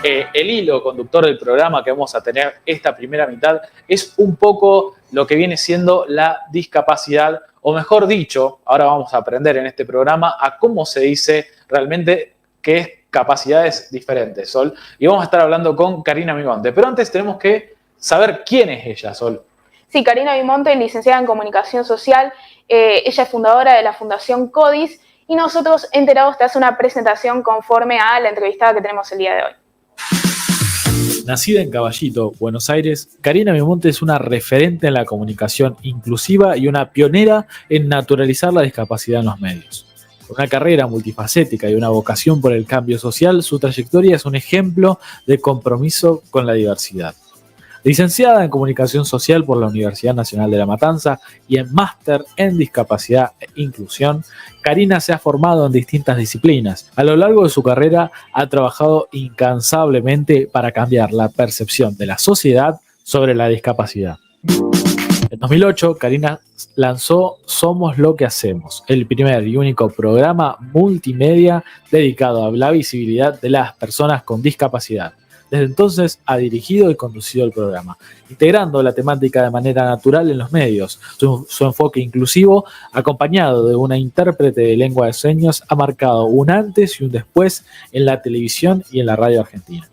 El hilo conductor del programa que vamos a tener esta primera mitad es un poco lo que viene siendo la discapacidad, o mejor dicho, ahora vamos a aprender en este programa a cómo se dice realmente qué es capacidades diferentes, Sol. Y vamos a estar hablando con Karina Vimonte. Pero antes tenemos que saber quién es ella, Sol. Sí, Karina Vimonte, licenciada en Comunicación Social. Ella es fundadora de la Fundación CODIS y nosotros, Enterados, te hace una presentación conforme a la entrevistada que tenemos el día de hoy. Nacida en Caballito, Buenos Aires, Karina Vimonte es una referente en la comunicación inclusiva y una pionera en naturalizar la discapacidad en los medios. Con una carrera multifacética y una vocación por el cambio social, su trayectoria es un ejemplo de compromiso con la diversidad. Licenciada en Comunicación Social por la Universidad Nacional de La Matanza y en máster en Discapacidad e Inclusión, Karina se ha formado en distintas disciplinas. A lo largo de su carrera ha trabajado incansablemente para cambiar la percepción de la sociedad sobre la discapacidad. En 2008, Karina lanzó Somos lo que hacemos, el primer y único programa multimedia dedicado a la visibilidad de las personas con discapacidad. Desde entonces ha dirigido y conducido el programa, integrando la temática de manera natural en los medios. Su enfoque inclusivo, acompañado de una intérprete de lengua de señas, ha marcado un antes y un después en la televisión y en la radio argentina.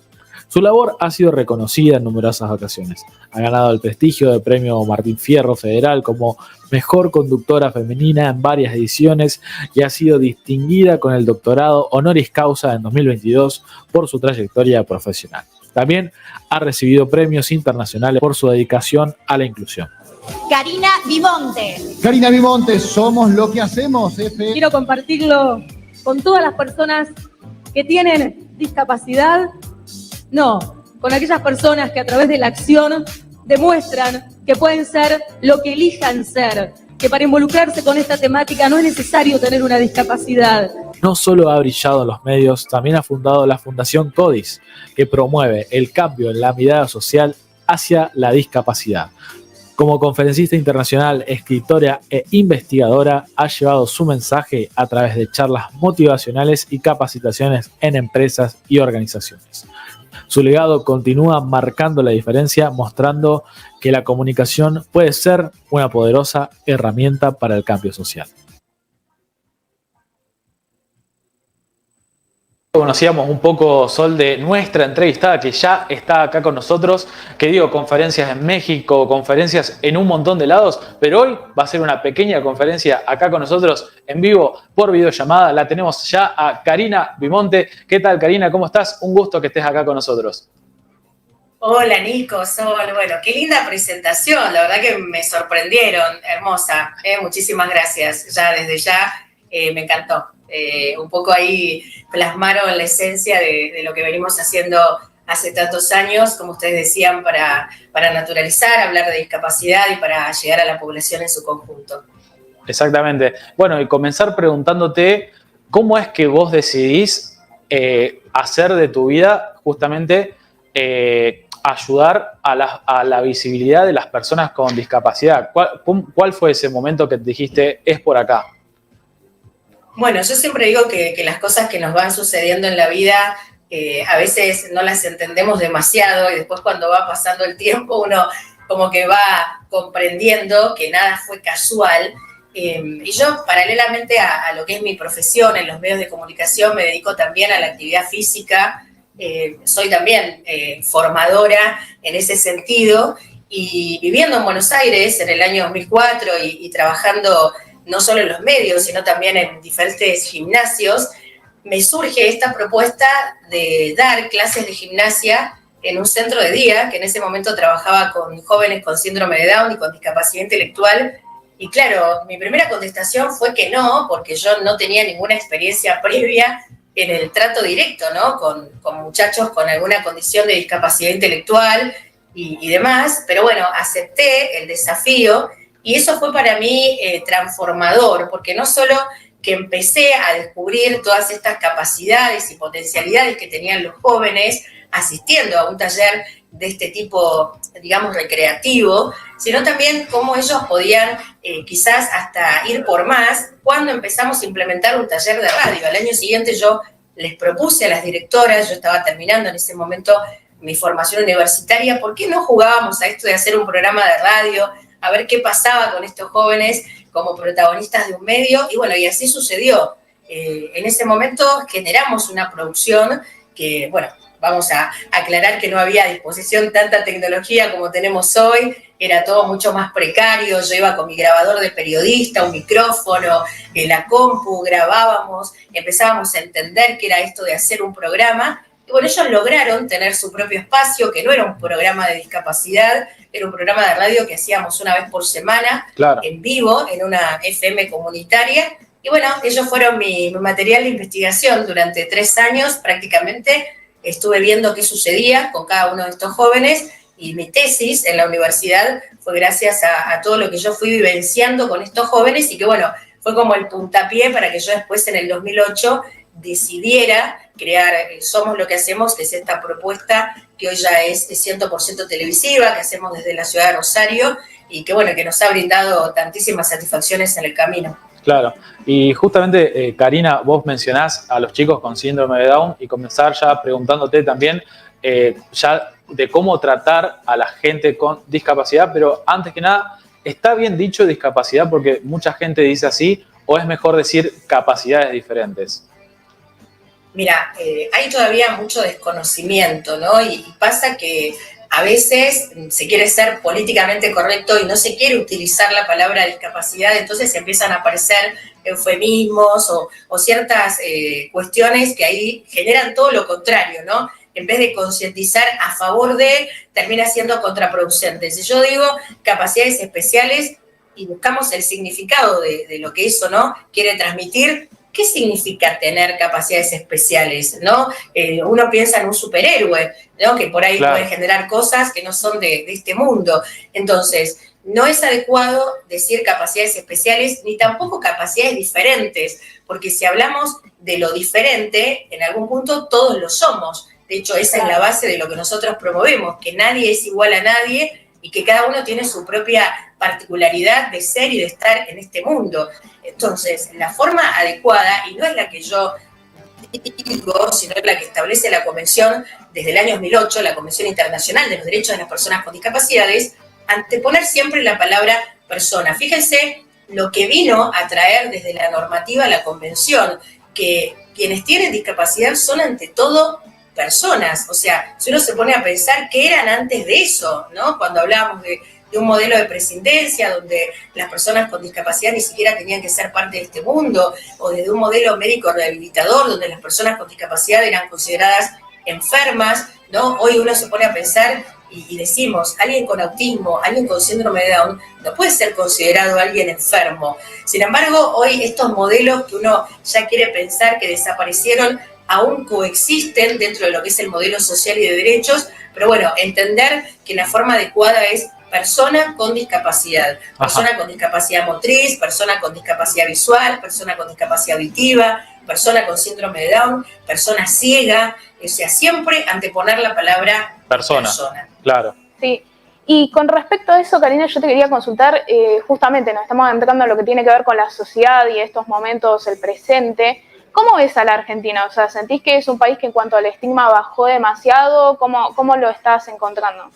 Su labor ha sido reconocida en numerosas ocasiones. Ha ganado el prestigio del Premio Martín Fierro Federal como Mejor Conductora Femenina en varias ediciones y ha sido distinguida con el doctorado honoris causa en 2022 por su trayectoria profesional. También ha recibido premios internacionales por su dedicación a la inclusión. Karina Vimonte. Karina Vimonte, somos lo que hacemos. Quiero compartirlo con todas las personas que tienen discapacidad. No, con aquellas personas que a través de la acción demuestran que pueden ser lo que elijan ser, que para involucrarse con esta temática no es necesario tener una discapacidad. No solo ha brillado en los medios, también ha fundado la Fundación CODIS, que promueve el cambio en la mirada social hacia la discapacidad. Como conferencista internacional, escritora e investigadora, ha llevado su mensaje a través de charlas motivacionales y capacitaciones en empresas y organizaciones. Su legado continúa marcando la diferencia, mostrando que la comunicación puede ser una poderosa herramienta para el cambio social. Conocíamos un poco, Sol, de nuestra entrevistada que ya está acá con nosotros, que dio conferencias en México, conferencias en un montón de lados, pero hoy va a ser una pequeña conferencia acá con nosotros en vivo por videollamada. La tenemos ya a Karina Vimonte. ¿Qué tal, Karina? ¿Cómo estás? Un gusto que estés acá con nosotros. Hola, Nico, Sol. Bueno, qué linda presentación. La verdad que me sorprendieron. Hermosa. Muchísimas gracias. Desde ya me encantó. Un poco ahí plasmaron la esencia de lo que venimos haciendo hace tantos años, como ustedes decían, para naturalizar, hablar de discapacidad y para llegar a la población en su conjunto. Exactamente. Bueno, y comenzar preguntándote cómo es que vos decidís hacer de tu vida justamente ayudar a la visibilidad de las personas con discapacidad. ¿Cuál fue ese momento que te dijiste, es por acá? Bueno, yo siempre digo que las cosas que nos van sucediendo en la vida a veces no las entendemos demasiado y después cuando va pasando el tiempo uno como que va comprendiendo que nada fue casual. Y yo, paralelamente a lo que es mi profesión en los medios de comunicación, me dedico también a la actividad física. Soy también formadora en ese sentido y viviendo en Buenos Aires en el año 2004 y trabajando no solo en los medios, sino también en diferentes gimnasios, me surge esta propuesta de dar clases de gimnasia en un centro de día, que en ese momento trabajaba con jóvenes con síndrome de Down y con discapacidad intelectual. Y claro, mi primera contestación fue que no, porque yo no tenía ninguna experiencia previa en el trato directo, ¿no? Con muchachos con alguna condición de discapacidad intelectual y demás. Pero bueno, acepté el desafío. Y eso fue para mí transformador, porque no solo que empecé a descubrir todas estas capacidades y potencialidades que tenían los jóvenes asistiendo a un taller de este tipo, digamos, recreativo, sino también cómo ellos podían quizás hasta ir por más cuando empezamos a implementar un taller de radio. Al año siguiente yo les propuse a las directoras, yo estaba terminando en ese momento mi formación universitaria, ¿por qué no jugábamos a esto de hacer un programa de radio, a ver qué pasaba con estos jóvenes como protagonistas de un medio? Y bueno, y así sucedió. En ese momento generamos una producción que, bueno, vamos a aclarar que no había a disposición tanta tecnología como tenemos hoy, era todo mucho más precario, yo iba con mi grabador de periodista, un micrófono, la compu, grabábamos, empezábamos a entender qué era esto de hacer un programa. Y bueno, ellos lograron tener su propio espacio, que no era un programa de discapacidad, era un programa de radio que hacíamos una vez por semana, claro, en vivo, en una FM comunitaria. Y bueno, ellos fueron mi material de investigación durante 3 años prácticamente. Estuve viendo qué sucedía con cada uno de estos jóvenes y mi tesis en la universidad fue gracias a todo lo que yo fui vivenciando con estos jóvenes y que bueno, fue como el puntapié para que yo después en el 2008 decidiera crear Somos lo que hacemos, que es esta propuesta que hoy ya es 100% televisiva, que hacemos desde la ciudad de Rosario y que bueno, que nos ha brindado tantísimas satisfacciones en el camino. Claro, y justamente, Karina, vos mencionás a los chicos con síndrome de Down y comenzar ya preguntándote también ya de cómo tratar a la gente con discapacidad, pero antes que nada, ¿está bien dicho discapacidad porque mucha gente dice así o es mejor decir capacidades diferentes? Mira, hay todavía mucho desconocimiento, ¿no? Y pasa que a veces se quiere ser políticamente correcto y no se quiere utilizar la palabra discapacidad, entonces empiezan a aparecer eufemismos o ciertas cuestiones que ahí generan todo lo contrario, ¿no? En vez de concientizar a favor de, termina siendo contraproducente. Si yo digo capacidades especiales y buscamos el significado de lo que eso, ¿no?, quiere transmitir, ¿qué significa tener capacidades especiales, no? Uno piensa en un superhéroe, ¿no?, que por ahí claro, puede generar cosas que no son de este mundo. Entonces, no es adecuado decir capacidades especiales ni tampoco capacidades diferentes, porque si hablamos de lo diferente, en algún punto todos lo somos. De hecho, esa es la base de lo que nosotros promovemos, que nadie es igual a nadie y que cada uno tiene su propia particularidad de ser y de estar en este mundo. Entonces, la forma adecuada, y no es la que yo digo, sino es la que establece la Convención desde el año 2008, la Convención Internacional de los Derechos de las Personas con Discapacidades, anteponer siempre la palabra persona. Fíjense lo que vino a traer desde la normativa la Convención, que quienes tienen discapacidad son ante todo personas. O sea, si uno se pone a pensar qué eran antes de eso, ¿no? Cuando hablábamos de un modelo de prescindencia donde las personas con discapacidad ni siquiera tenían que ser parte de este mundo, o desde un modelo médico rehabilitador donde las personas con discapacidad eran consideradas enfermas, ¿no? Hoy uno se pone a pensar y decimos, alguien con autismo, alguien con síndrome de Down, no puede ser considerado alguien enfermo. Sin embargo, hoy estos modelos que uno ya quiere pensar que desaparecieron, aún coexisten dentro de lo que es el modelo social y de derechos, pero bueno, entender que la forma adecuada es persona con discapacidad, persona Ajá. con discapacidad motriz, persona con discapacidad visual, persona con discapacidad auditiva, persona con síndrome de Down, persona ciega, o sea, siempre anteponer la palabra persona. Claro. Sí, y con respecto a eso, Karina, yo te quería consultar, justamente nos estamos entrando en lo que tiene que ver con la sociedad y estos momentos, el presente. ¿Cómo ves a la Argentina? O sea, ¿sentís que es un país que en cuanto al estigma bajó demasiado? ¿Cómo lo estás encontrando?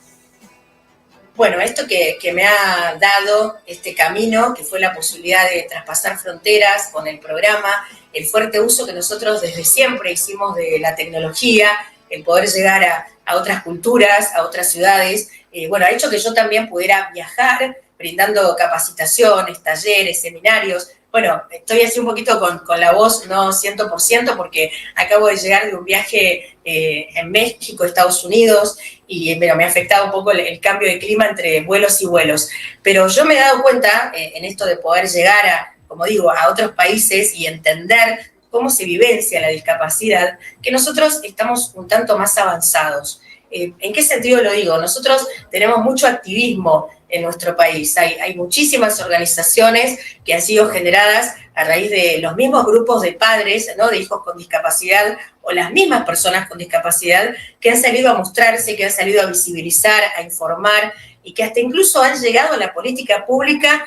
Bueno, esto que me ha dado este camino, que fue la posibilidad de traspasar fronteras con el programa, el fuerte uso que nosotros desde siempre hicimos de la tecnología, el poder llegar a otras culturas, a otras ciudades, bueno, ha hecho que yo también pudiera viajar brindando capacitaciones, talleres, seminarios. Bueno, estoy así un poquito con la voz, no 100%, porque acabo de llegar de un viaje en México, Estados Unidos, y bueno, me ha afectado un poco el cambio de clima entre vuelos y vuelos. Pero yo me he dado cuenta en esto de poder llegar como digo, a otros países y entender cómo se vivencia la discapacidad, que nosotros estamos un tanto más avanzados. ¿En qué sentido lo digo? Nosotros tenemos mucho activismo en nuestro país. Hay muchísimas organizaciones que han sido generadas a raíz de los mismos grupos de padres, ¿no?, de hijos con discapacidad, o las mismas personas con discapacidad que han salido a mostrarse, que han salido a visibilizar, a informar, y que hasta incluso han llegado a la política pública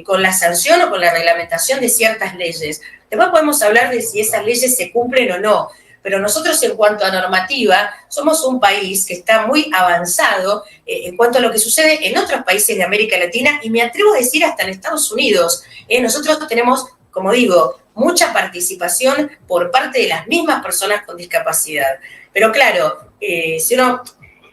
con la sanción o con la reglamentación de ciertas leyes. Después podemos hablar de si esas leyes se cumplen o no, pero nosotros en cuanto a normativa somos un país que está muy avanzado en cuanto a lo que sucede en otros países de América Latina y me atrevo a decir hasta en Estados Unidos. Nosotros tenemos, como digo, mucha participación por parte de las mismas personas con discapacidad. Pero claro, si uno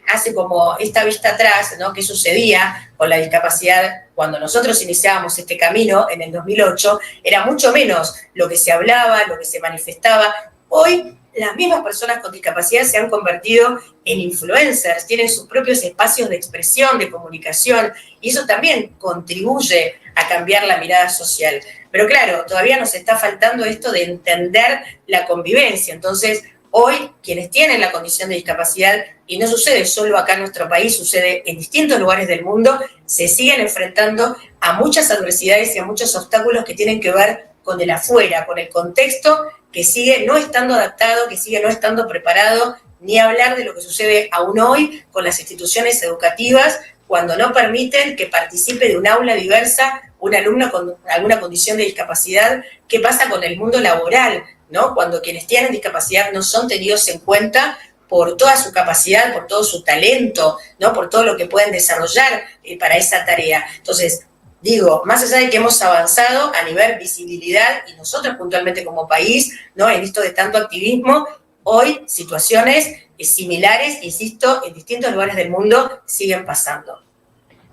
hace como esta vista atrás, ¿no? ¿Qué sucedía con la discapacidad cuando nosotros iniciábamos este camino en el 2008? Era mucho menos lo que se hablaba, lo que se manifestaba. Hoy las mismas personas con discapacidad se han convertido en influencers, tienen sus propios espacios de expresión, de comunicación, y eso también contribuye a cambiar la mirada social. Pero claro, todavía nos está faltando esto de entender la convivencia. Entonces, hoy, quienes tienen la condición de discapacidad, y no sucede solo acá en nuestro país, sucede en distintos lugares del mundo, se siguen enfrentando a muchas adversidades y a muchos obstáculos que tienen que ver con el afuera, con el contexto que sigue no estando adaptado, que sigue no estando preparado, ni hablar de lo que sucede aún hoy con las instituciones educativas cuando no permiten que participe de un aula diversa un alumno con alguna condición de discapacidad. ¿Qué pasa con el mundo laboral, ¿no? Cuando quienes tienen discapacidad no son tenidos en cuenta por toda su capacidad, por todo su talento, ¿no? Por todo lo que pueden desarrollar para esa tarea. Entonces, digo, más allá de que hemos avanzado a nivel visibilidad, y nosotros puntualmente como país, ¿no? En esto de tanto activismo, hoy situaciones similares, insisto, en distintos lugares del mundo siguen pasando.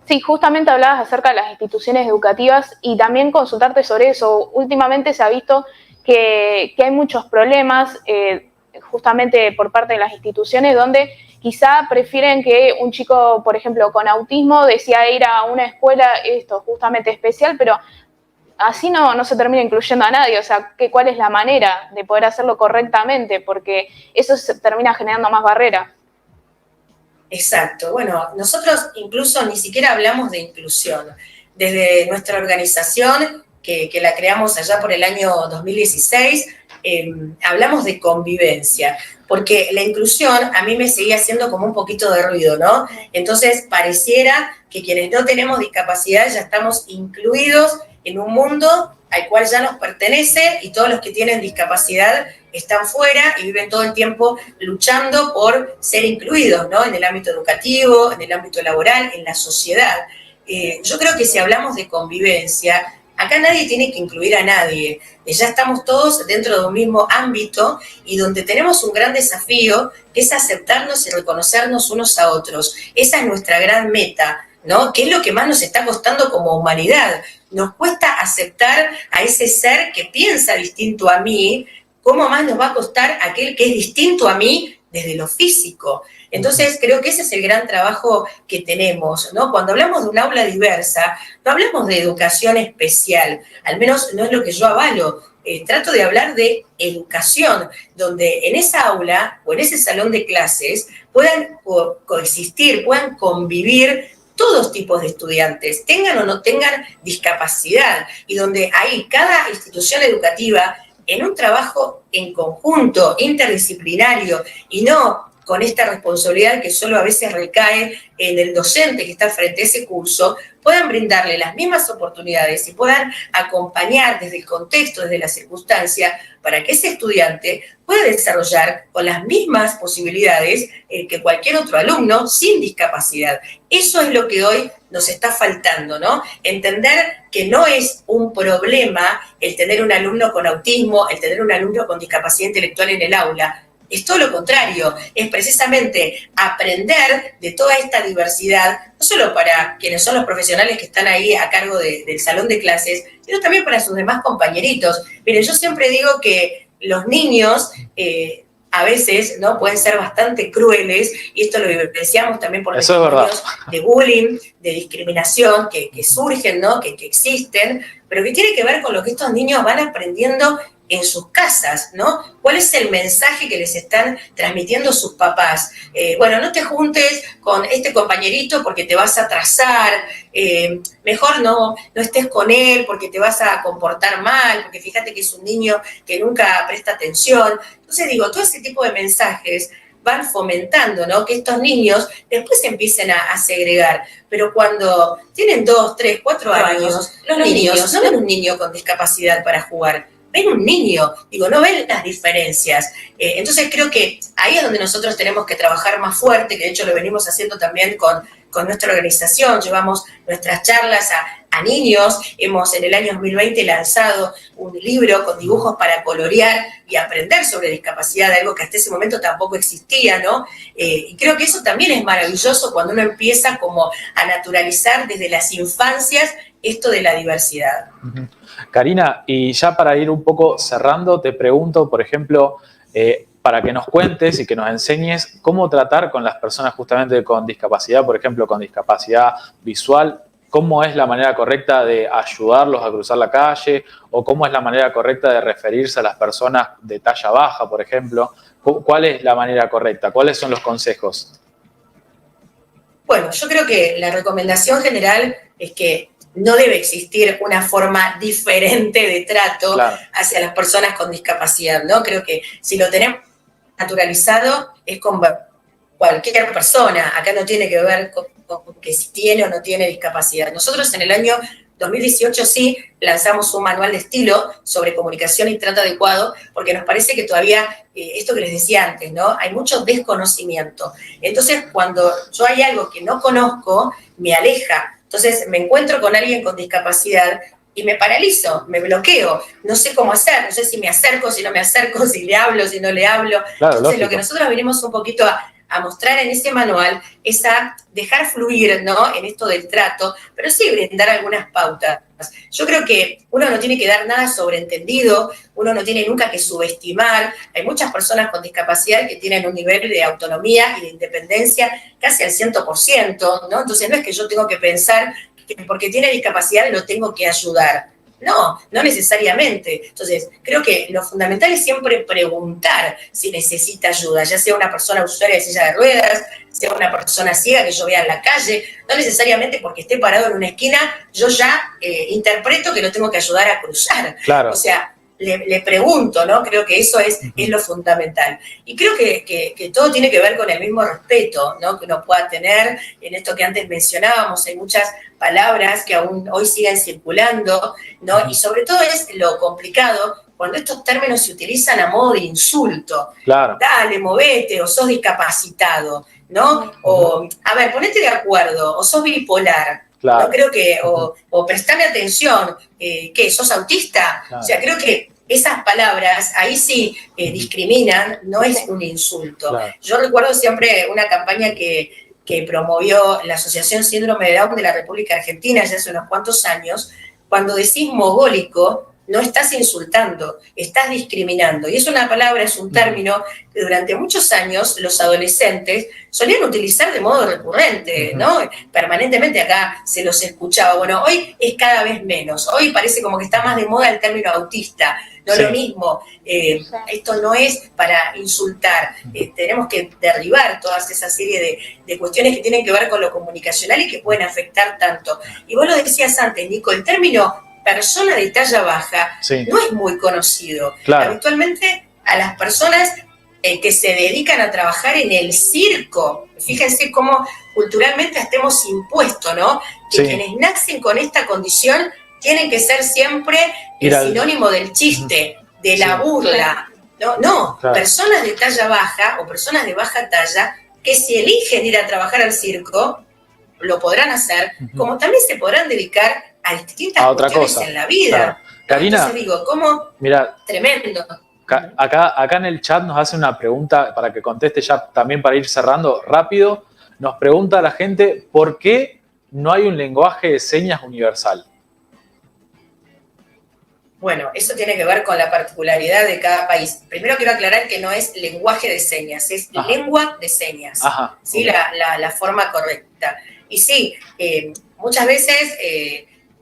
Sí, justamente hablabas acerca de las instituciones educativas y también consultarte sobre eso. Últimamente se ha visto que hay muchos problemas justamente por parte de las instituciones donde quizá prefieren que un chico, por ejemplo, con autismo desea ir a una escuela justamente especial, pero así no se termina incluyendo a nadie. O sea, ¿cuál es la manera de poder hacerlo correctamente? Porque eso se termina generando más barreras. Exacto. Bueno, nosotros incluso ni siquiera hablamos de inclusión. Desde nuestra organización, que la creamos allá por el año 2016, hablamos de convivencia, porque la inclusión a mí me seguía haciendo como un poquito de ruido, ¿no? Entonces pareciera que quienes no tenemos discapacidad ya estamos incluidos en un mundo al cual ya nos pertenece y todos los que tienen discapacidad están fuera y viven todo el tiempo luchando por ser incluidos, ¿no? En el ámbito educativo, en el ámbito laboral, en la sociedad. Yo creo que si hablamos de convivencia, acá nadie tiene que incluir a nadie. Ya estamos todos dentro de un mismo ámbito y donde tenemos un gran desafío, que es aceptarnos y reconocernos unos a otros. Esa es nuestra gran meta, ¿no? ¿Qué es lo que más nos está costando como humanidad? Nos cuesta aceptar a ese ser que piensa distinto a mí. ¿Cómo más nos va a costar aquel que es distinto a mí desde lo físico? Entonces, creo que ese es el gran trabajo que tenemos, ¿no? Cuando hablamos de un aula diversa, no hablamos de educación especial, al menos no es lo que yo avalo. Trato de hablar de educación, donde en esa aula o en ese salón de clases puedan coexistir, puedan convivir todos tipos de estudiantes, tengan o no tengan discapacidad, y donde ahí cada institución educativa, en un trabajo en conjunto, interdisciplinario, y no con esta responsabilidad que solo a veces recae en el docente que está frente a ese curso, puedan brindarle las mismas oportunidades y puedan acompañar desde el contexto, desde la circunstancia, para que ese estudiante pueda desarrollar con las mismas posibilidades que cualquier otro alumno sin discapacidad. Eso es lo que hoy nos está faltando, ¿no? Entender que no es un problema el tener un alumno con autismo, el tener un alumno con discapacidad intelectual en el aula. Es todo lo contrario, es precisamente aprender de toda esta diversidad, no solo para quienes son los profesionales que están ahí a cargo del salón de clases, sino también para sus demás compañeritos. Miren, yo siempre digo que los niños a veces, ¿no?, pueden ser bastante crueles, y esto lo evidenciamos también por los testimonios de bullying, de discriminación que surgen, ¿no?, que existen, pero que tiene que ver con lo que estos niños van aprendiendo en sus casas, ¿no? ¿Cuál es el mensaje que les están transmitiendo sus papás? Bueno, no te juntes con este compañerito porque te vas a atrasar, mejor no estés con él porque te vas a comportar mal, porque fíjate que es un niño que nunca presta atención. Entonces digo, todo ese tipo de mensajes van fomentando, ¿no?, que estos niños después empiecen a segregar. Pero cuando tienen 2, 3, 4 años, los niños no ven un niño con discapacidad para jugar. ven un niño, digo, no ven las diferencias. Entonces creo que ahí es donde nosotros tenemos que trabajar más fuerte, que de hecho lo venimos haciendo también con nuestra organización, llevamos nuestras charlas a niños, hemos en el año 2020 lanzado un libro con dibujos para colorear y aprender sobre discapacidad, algo que hasta ese momento tampoco existía, ¿no? Y creo que eso también es maravilloso cuando uno empieza como a naturalizar desde las infancias esto de la diversidad. Karina, y ya para ir un poco cerrando, te pregunto, por ejemplo, para que nos cuentes y que nos enseñes cómo tratar con las personas justamente con discapacidad, por ejemplo, con discapacidad visual, cómo es la manera correcta de ayudarlos a cruzar la calle o cómo es la manera correcta de referirse a las personas de talla baja, por ejemplo. ¿Cuál es la manera correcta? ¿Cuáles son los consejos? Bueno, yo creo que la recomendación general es que no debe existir una forma diferente de trato hacia las personas con discapacidad, ¿no? Creo que si lo tenemos naturalizado es con cualquier persona. Acá no tiene que ver con que si tiene o no tiene discapacidad. Nosotros en el año 2018 sí lanzamos un manual de estilo sobre comunicación y trato adecuado, porque nos parece que todavía, esto que les decía antes, ¿no? Hay mucho desconocimiento. Entonces, cuando yo hay algo que no conozco, me aleja. Entonces, me encuentro con alguien con discapacidad y me paralizo, me bloqueo, no sé cómo hacer, no sé si me acerco, si no me acerco, si le hablo, si no le hablo. Claro, entonces, lógico. Lo que nosotros venimos un poquito a mostrar en ese manual es a dejar fluir, ¿no? En esto del trato, pero sí brindar algunas pautas. Yo creo que uno no tiene que dar nada sobreentendido, uno no tiene nunca que subestimar. Hay muchas personas con discapacidad que tienen un nivel de autonomía y de independencia casi al 100%, ¿no? Entonces no es que yo tengo que pensar que porque tiene discapacidad lo tengo que ayudar. No, no necesariamente. Entonces, creo que lo fundamental es siempre preguntar si necesita ayuda, ya sea una persona usuaria de silla de ruedas, sea una persona ciega que yo vea en la calle, no necesariamente porque esté parado en una esquina, yo ya interpreto que lo tengo que ayudar a cruzar. Claro. O sea, le pregunto, ¿no? Creo que eso es lo fundamental. Y creo que todo tiene que ver con el mismo respeto, ¿no? Que uno pueda tener en esto que antes mencionábamos. Hay muchas palabras que aún hoy siguen circulando, ¿no? Y sobre todo es lo complicado cuando estos términos se utilizan a modo de insulto. Claro. Dale, movete, o sos discapacitado, ¿no? O, a ver, ponete de acuerdo, o sos bipolar. Claro. No creo que, o prestame atención, ¿qué? ¿Sos autista? Claro. O sea, creo que esas palabras ahí sí discriminan, no es un insulto. Claro. Yo recuerdo siempre una campaña que promovió la Asociación Síndrome de Down de la República Argentina ya hace unos cuantos años. Cuando decís mogólico, no estás insultando, estás discriminando. Y es una palabra, es un término que durante muchos años los adolescentes solían utilizar de modo recurrente, ¿no? Permanentemente acá se los escuchaba. Bueno, hoy es cada vez menos. Hoy parece como que está más de moda el término autista. No lo mismo. Esto no es para insultar. Tenemos que derribar toda esa serie de cuestiones que tienen que ver con lo comunicacional y que pueden afectar tanto. Y vos lo decías antes, Nico, el término persona de talla baja no es muy conocido. Claro. Habitualmente a las personas que se dedican a trabajar en el circo, fíjense cómo culturalmente estemos impuestos, ¿no? Que quienes nacen con esta condición tienen que ser siempre el sinónimo del chiste, de la burla. No, claro. Personas de talla baja o personas de baja talla que si eligen ir a trabajar al circo, lo podrán hacer, como también se podrán dedicar a distintas cuestiones en la vida. Claro. Karina, entonces digo, ¿cómo? Mira, tremendo. Acá en el chat nos hace una pregunta para que conteste ya también para ir cerrando rápido. Nos pregunta la gente, ¿por qué no hay un lenguaje de señas universal? Bueno, eso tiene que ver con la particularidad de cada país. Primero quiero aclarar que no es lenguaje de señas, es lengua de señas. Ajá. ¿Sí? La forma correcta. Y sí, muchas veces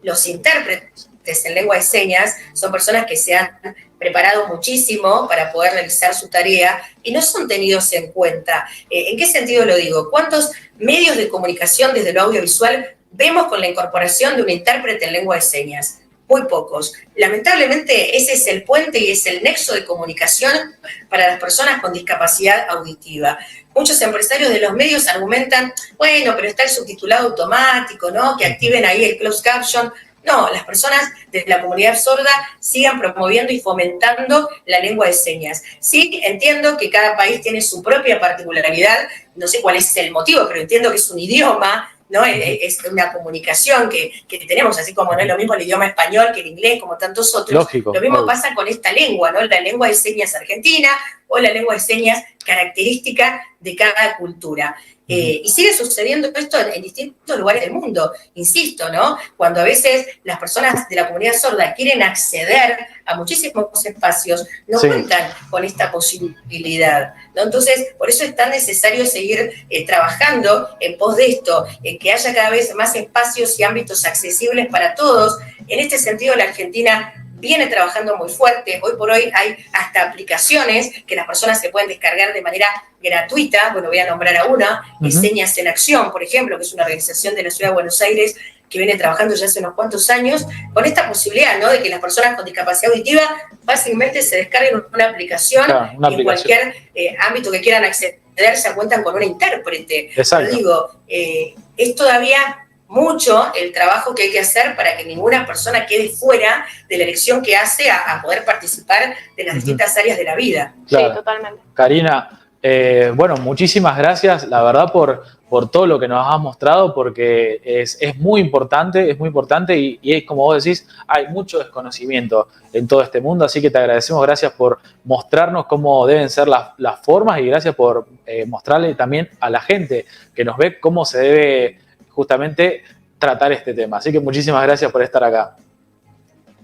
los intérpretes en lengua de señas son personas que se han preparado muchísimo para poder realizar su tarea y no son tenidos en cuenta. ¿En qué sentido lo digo? ¿Cuántos medios de comunicación desde lo audiovisual vemos con la incorporación de un intérprete en lengua de señas? Muy pocos. Lamentablemente ese es el puente y es el nexo de comunicación para las personas con discapacidad auditiva. Muchos empresarios de los medios argumentan, bueno, pero está el subtitulado automático, ¿no? Que activen ahí el closed caption. No, las personas de la comunidad sorda sigan promoviendo y fomentando la lengua de señas. Sí, entiendo que cada país tiene su propia particularidad, no sé cuál es el motivo, pero entiendo que es un idioma, ¿no? Es una comunicación que tenemos, así como no es lo mismo el idioma español que el inglés, como tantos otros. Lógico, lo mismo obvio. pasa con esta lengua, ¿no? La lengua de señas argentina o la lengua de señas característica de cada cultura. Y sigue sucediendo esto en distintos lugares del mundo, insisto, ¿no? Cuando a veces las personas de la comunidad sorda quieren acceder a muchísimos espacios, no cuentan con esta posibilidad, ¿no? Entonces, por eso es tan necesario seguir trabajando en pos de esto, en que haya cada vez más espacios y ámbitos accesibles para todos. En este sentido, la Argentina viene trabajando muy fuerte. Hoy por hoy hay hasta aplicaciones que las personas se pueden descargar de manera gratuita. Bueno, voy a nombrar a una, Señas en Acción, por ejemplo, que es una organización de la Ciudad de Buenos Aires que viene trabajando ya hace unos cuantos años con esta posibilidad, ¿no? De que las personas con discapacidad auditiva fácilmente se descarguen una aplicación, y en cualquier ámbito que quieran acceder se cuentan con un intérprete. Exacto. Pero digo, es todavía mucho el trabajo que hay que hacer para que ninguna persona quede fuera de la elección que hace a poder participar de las distintas áreas de la vida. Claro. Sí, totalmente. Karina, bueno, muchísimas gracias, la verdad, por todo lo que nos has mostrado, porque es muy importante y es como vos decís, hay mucho desconocimiento en todo este mundo, así que te agradecemos, gracias por mostrarnos cómo deben ser las formas y gracias por mostrarle también a la gente que nos ve cómo se debe justamente tratar este tema. Así que muchísimas gracias por estar acá.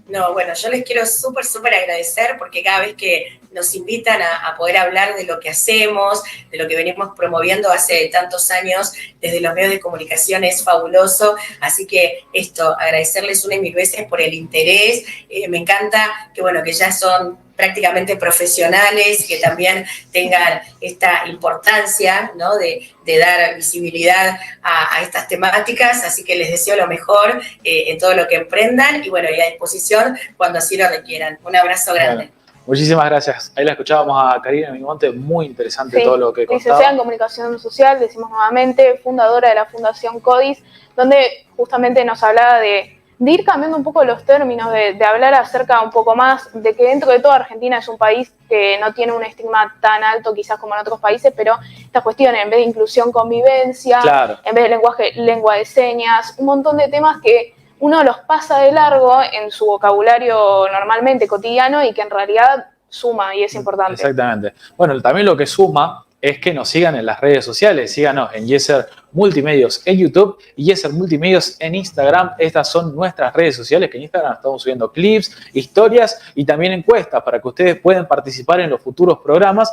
No, bueno, yo les quiero súper agradecer porque cada vez que nos invitan a poder hablar de lo que hacemos, de lo que venimos promoviendo hace tantos años desde los medios de comunicación es fabuloso. Así que esto, agradecerles una y mil veces por el interés. Me encanta que, bueno, que ya son prácticamente profesionales, que también tengan esta importancia, ¿no? de dar visibilidad a estas temáticas, así que les deseo lo mejor en todo lo que emprendan y bueno, y a disposición cuando así lo requieran. Un abrazo grande. Bueno, muchísimas gracias. Ahí la escuchábamos a Karina Vimonte, muy interesante todo lo que contaba. Licenciada en Comunicación Social, decimos nuevamente, fundadora de la Fundación CODIS, donde justamente nos hablaba de ir cambiando un poco los términos, de hablar acerca un poco más de que dentro de todo Argentina es un país que no tiene un estigma tan alto quizás como en otros países, pero estas cuestiones, en vez de inclusión, convivencia, en vez de lenguaje, lengua de señas, un montón de temas que uno los pasa de largo en su vocabulario normalmente cotidiano y que en realidad suma y es importante. Exactamente. Bueno, también lo que suma es que nos sigan en las redes sociales, síganos en Yeser Multimedios en YouTube y Yeser Multimedios en Instagram. Estas son nuestras redes sociales, que en Instagram estamos subiendo clips, historias y también encuestas para que ustedes puedan participar en los futuros programas